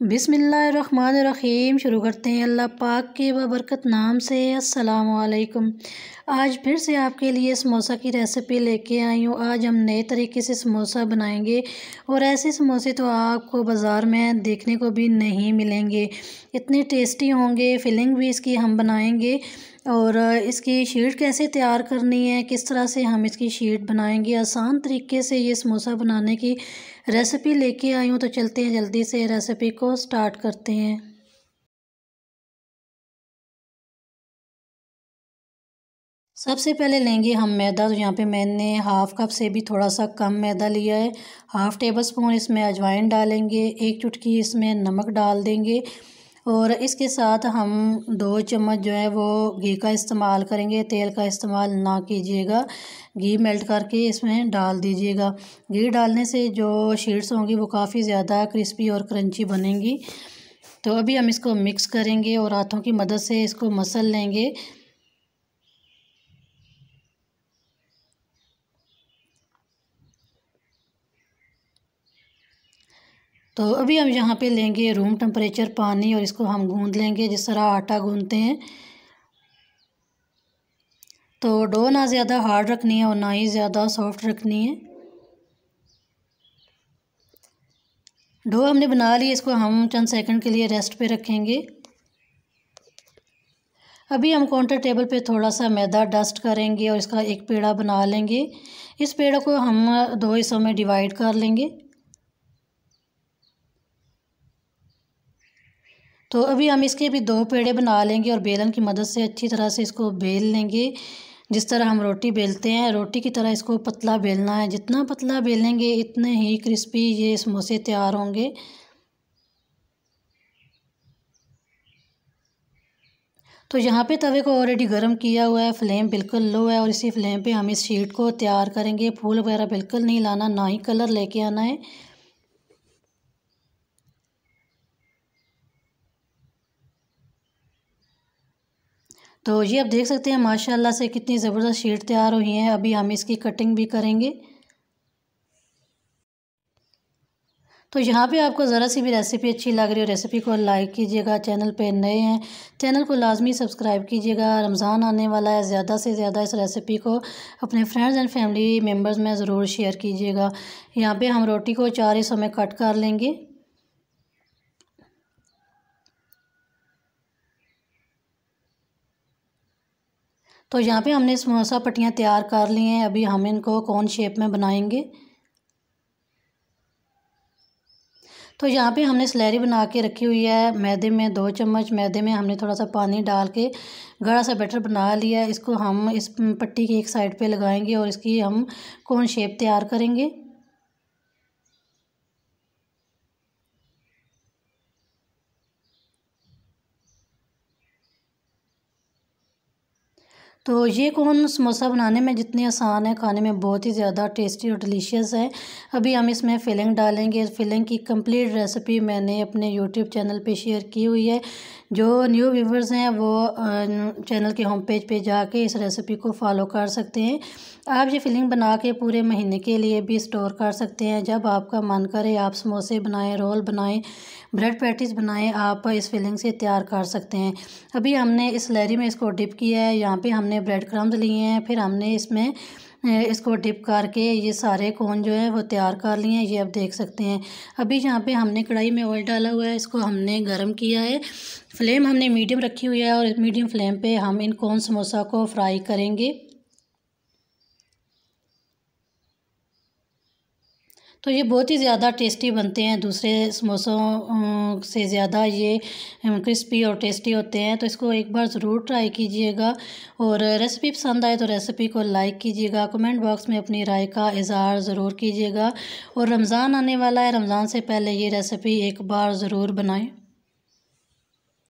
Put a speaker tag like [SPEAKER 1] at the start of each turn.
[SPEAKER 1] बिस्मिल्लाहिर्रहमानिर्रहीम। शुरू करते हैं अल्लाह पाक के बरकत नाम से। अस्सलाम वालेकुम। आज फिर से आपके लिए समोसा की रेसिपी लेके आई हूँ। आज हम नए तरीके से समोसा बनाएंगे और ऐसे समोसे तो आपको बाज़ार में देखने को भी नहीं मिलेंगे। इतने टेस्टी होंगे। फिलिंग भी इसकी हम बनाएंगे और इसकी शीट कैसे तैयार करनी है, किस तरह से हम इसकी शीट बनाएंगे, आसान तरीके से ये समोसा बनाने की रेसिपी लेके आई हूँ। तो चलते हैं, जल्दी से रेसिपी को स्टार्ट करते हैं। सबसे पहले लेंगे हम मैदा। तो यहाँ पे मैंने हाफ़ कप से भी थोड़ा सा कम मैदा लिया है। हाफ़ टेबल स्पून इसमें अजवाइन डालेंगे, एक चुटकी इसमें नमक डाल देंगे और इसके साथ हम 2 चम्मच जो है वो घी का इस्तेमाल करेंगे। तेल का इस्तेमाल ना कीजिएगा। घी मेल्ट करके इसमें डाल दीजिएगा। घी डालने से जो शीट्स होंगी वो काफ़ी ज़्यादा क्रिस्पी और क्रंची बनेंगी। तो अभी हम इसको मिक्स करेंगे और हाथों की मदद से इसको मसल लेंगे। तो अभी हम यहाँ पे लेंगे रूम टेम्परेचर पानी और इसको हम गूंद लेंगे जिस तरह आटा गूंदते हैं। तो डो ना ज़्यादा हार्ड रखनी है और ना ही ज़्यादा सॉफ्ट रखनी है। डो हमने बना ली, इसको हम चंद सेकंड के लिए रेस्ट पे रखेंगे। अभी हम काउंटर टेबल पे थोड़ा सा मैदा डस्ट करेंगे और इसका एक पेड़ा बना लेंगे। इस पेड़े को हम 2 हिस्सों में डिवाइड कर लेंगे। तो अभी हम इसके भी 2 पेड़े बना लेंगे और बेलन की मदद से अच्छी तरह से इसको बेल लेंगे। जिस तरह हम रोटी बेलते हैं, रोटी की तरह इसको पतला बेलना है। जितना पतला बेलेंगे इतने ही क्रिस्पी ये समोसे तैयार होंगे। तो यहाँ पे तवे को ऑलरेडी गर्म किया हुआ है, फ्लेम बिल्कुल लो है और इसी फ्लेम पे हम इस शीट को तैयार करेंगे। फूल वगैरह बिल्कुल नहीं लाना, ना ही कलर लेके आना है। तो ये आप देख सकते हैं माशाल्लाह से कितनी ज़बरदस्त शीट तैयार हुई है। अभी हम इसकी कटिंग भी करेंगे। तो यहाँ पे आपको ज़रा सी भी रेसिपी अच्छी लग रही हो, रेसिपी को लाइक कीजिएगा। चैनल पे नए हैं, चैनल को लाजमी सब्सक्राइब कीजिएगा। रमज़ान आने वाला है, ज़्यादा से ज़्यादा इस रेसिपी को अपने फ्रेंड्स एंड फैमिली मेम्बर्स में ज़रूर शेयर कीजिएगा। यहाँ पे हम रोटी को 4 हिस्सों में कट कर लेंगे। तो यहाँ पे हमने समोसा पट्टियाँ तैयार कर ली हैं। अभी हम इनको कोन शेप में बनाएंगे। तो यहाँ पे हमने स्लैरी बना के रखी हुई है। मैदे में 2 चम्मच मैदे में हमने थोड़ा सा पानी डाल के गाढ़ा सा बैटर बना लिया है। इसको हम इस पट्टी की एक साइड पे लगाएंगे और इसकी हम कोन शेप तैयार करेंगे। तो ये कोन समोसा बनाने में जितनी आसान है, खाने में बहुत ही ज़्यादा टेस्टी और डिलीशियस है। अभी हम इसमें फिलिंग डालेंगे। फिलिंग की कंप्लीट रेसिपी मैंने अपने यूट्यूब चैनल पे शेयर की हुई है। जो न्यू व्यूवर्स हैं वो चैनल के होम पेज पे जाके इस रेसिपी को फॉलो कर सकते हैं। आप ये फिलिंग बना के पूरे महीने के लिए भी स्टोर कर सकते हैं। जब आपका मन करे आप समोसे बनाएं, रोल बनाएं, ब्रेड पैटीज़ बनाएं, आप इस फिलिंग से तैयार कर सकते हैं। अभी हमने इस लहरी में इसको डिप किया है। यहाँ पे हमने ब्रेड क्रम्स लिए हैं, फिर हमने इसमें इसको डिप करके ये सारे कोन जो है वो तैयार कर लिए हैं। ये आप देख सकते हैं। अभी यहाँ पे हमने कढ़ाई में ऑयल डाला हुआ है, इसको हमने गर्म किया है। फ्लेम हमने मीडियम रखी हुई है और मीडियम फ्लेम पे हम इन कोन समोसा को फ्राई करेंगे। तो ये बहुत ही ज़्यादा टेस्टी बनते हैं, दूसरे समोसों से ज़्यादा ये क्रिस्पी और टेस्टी होते हैं। तो इसको एक बार ज़रूर ट्राई कीजिएगा और रेसिपी पसंद आए तो रेसिपी को लाइक कीजिएगा। कमेंट बॉक्स में अपनी राय का इज़हार ज़रूर कीजिएगा। और रमज़ान आने वाला है, रमज़ान से पहले ये रेसिपी एक बार ज़रूर बनाएं।